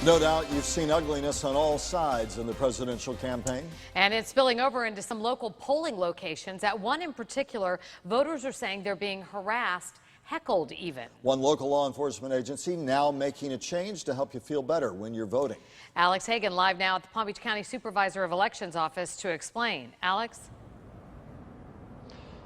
No doubt you've seen ugliness on all sides in the presidential campaign. And it's spilling over into some local polling locations. At one in particular, voters are saying they're being harassed, heckled even. One local law enforcement agency now making a change to help you feel better when you're voting. Alex Hagan live now at the Palm Beach County Supervisor of Elections office to explain. Alex?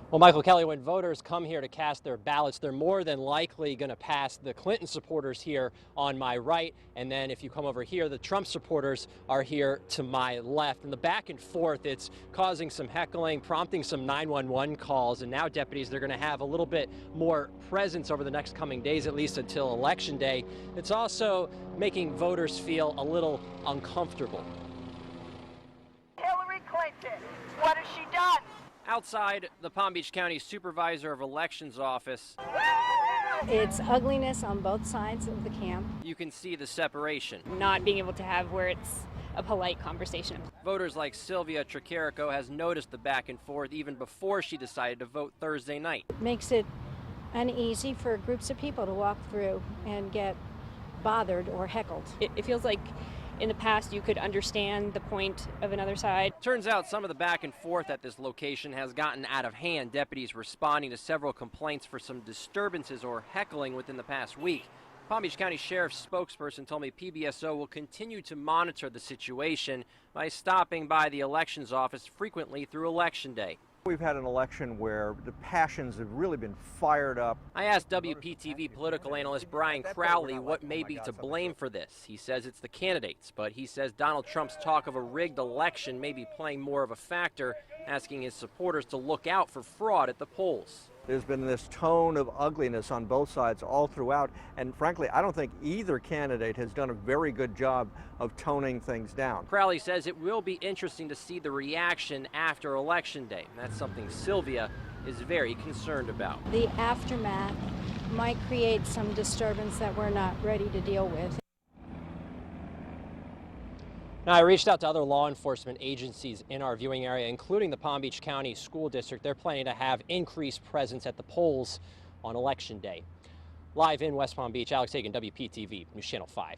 Well, Michael Kelly, when voters come here to cast their ballots, they're more than likely going to pass the Clinton supporters here on my right. And then if you come over here, the Trump supporters are here to my left. And the back and forth, it's causing some heckling, prompting some 911 calls. And now deputies, they're going to have a little bit more presence over the next coming days, at least until Election Day. It's also making voters feel a little uncomfortable. Hillary Clinton, what has she done? Outside the Palm Beach County Supervisor of Elections office, it's ugliness on both sides of the camp. you can see the separation. Not being able to have where it's a polite conversation. Voters like Sylvia Tricarico has noticed the back and forth even before she decided to vote Thursday night. It makes it uneasy for groups of people to walk through and get bothered or heckled. It feels like in the past you could understand the point of another side. Turns out some of the back and forth at this location has gotten out of hand. Deputies responding to several complaints for some disturbances or heckling within the past week. Palm Beach County Sheriff's spokesperson told me PBSO will continue to monitor the situation by stopping by the elections office frequently through Election Day. We've had an election where the passions have really been fired up. I asked WPTV political analyst Brian Crowley what may be to blame for this. He says it's the candidates, but he says Donald Trump's talk of a rigged election may be playing more of a factor, asking his supporters to look out for fraud at the polls. There's been this tone of ugliness on both sides all throughout, and frankly, I don't think either candidate has done a very good job of toning things down. Crowley says it will be interesting to see the reaction after Election Day. That's something Sylvia is very concerned about. The aftermath might create some disturbance that we're not ready to deal with. Now, I reached out to other law enforcement agencies in our viewing area, including the Palm Beach County School District. They're planning to have increased presence at the polls on Election Day. Live in West Palm Beach, Alex Hagan, WPTV NewsChannel 5.